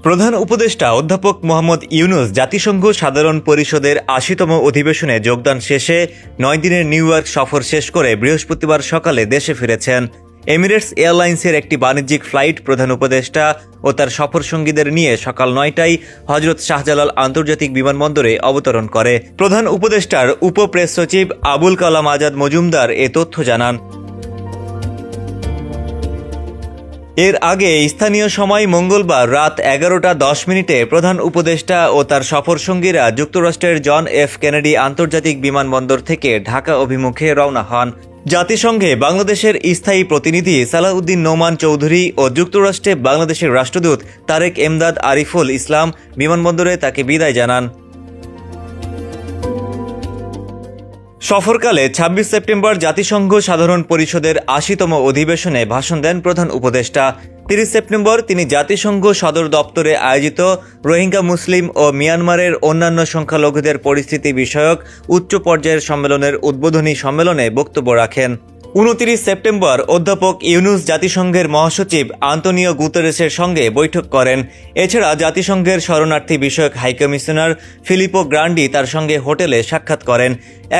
প্রধান উপদেষ্টা অধ্যাপক মোহাম্মদ ইউনূস জাতিসংঘ সাধারণ পরিষদের ৮০তম অধিবেশনে যোগদান শেষে ৯ দিনের নিউ ইয়র্ক সফর শেষ করে বৃহস্পতিবার সকালে দেশে ফিরেছেন। এমিরেটস এয়ারলাইন্সের একটি বাণিজ্যিক ফ্লাইট প্রধান উপদেষ্টা ও তার সফরসঙ্গীদের নিয়ে সকাল ৯টায় হজরত শাহজালাল আন্তর্জাতিক বিমানবন্দরে অবতরণ করে। প্রধান উপদেষ্টার উপ প্রেস সচিব আবুল কালাম আজাদ মজুমদার এ তথ্য জানান। এর আগে স্থানীয় সময় মঙ্গলবার রাত ১১টা ১০ প্রধান উপদেষ্টা ও তার সফরসঙ্গীরা যুক্তরাষ্ট্রের জন এফ কেনেডি আন্তর্জাতিক বিমানবন্দর থেকে ঢাকা অভিমুখে রওনা হন। জাতিসংঘে বাংলাদেশের স্থায়ী প্রতিনিধি সালাউদ্দিন নোমান চৌধুরী ও যুক্তরাষ্ট্রে বাংলাদেশের রাষ্ট্রদূত তারেক এমদাদ আরিফুল ইসলাম বিমানবন্দরে তাকে বিদায় জানান। সফরকালে ২৬ সেপ্টেম্বর জাতিসংঘ সাধারণ পরিষদের ৮০তম অধিবেশনে ভাষণ দেন প্রধান উপদেষ্টা। ৩০ সেপ্টেম্বর তিনি জাতিসংঘ সদর দপ্তরে আয়োজিত রোহিঙ্গা মুসলিম ও মিয়ানমারের অন্যান্য সংখ্যালঘুদের পরিস্থিতি বিষয়ক উচ্চ পর্যায়ের সম্মেলনের উদ্বোধনী সম্মেলনে বক্তব্য রাখেন। ২৯ সেপ্টেম্বর অধ্যাপক ইউনূস জাতিসংঘের মহাসচিব আন্তোনিও গুতেরেসের সঙ্গে বৈঠক করেন। এছাড়া জাতিসংঘের শরণার্থী বিষয়ক হাইকমিশনার ফিলিপো গ্রান্ডি তার সঙ্গে হোটেলে সাক্ষাৎ করেন।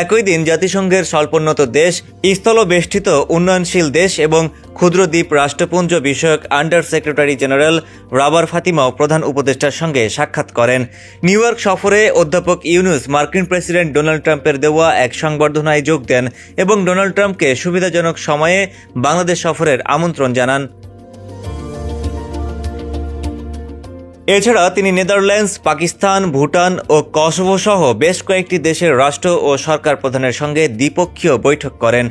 একই দিন জাতিসংঘের স্বল্পোন্নত দেশ, স্থলবেষ্টিত উন্নয়নশীল দেশ এবং ক্ষুদ্র দ্বীপ রাষ্ট্রপুঞ্জ বিষয়ক আন্ডার সেক্রেটারি জেনারেল রাবার ফাতিমাও প্রধান উপদেষ্টার সঙ্গে সাক্ষাৎ করেন। নিউ ইয়র্ক সফরে অধ্যাপক ইউনূস মার্কিন প্রেসিডেন্ট ডোনাল্ড ট্রাম্পের দেওয়া এক সংবর্ধনায় যোগ দেন এবং ডোনাল্ড ট্রাম্পকে সুবিধাজনক সময়ে বাংলাদেশ সফরের আমন্ত্রণ জানান। এছাড়া তিনি নেদারল্যান্ডস, পাকিস্তান, ভুটান ও কসোভো সহ বেশ কয়েকটি দেশের রাষ্ট্র ও সরকার প্রধানের সঙ্গে দ্বিপক্ষীয় বৈঠক করেন।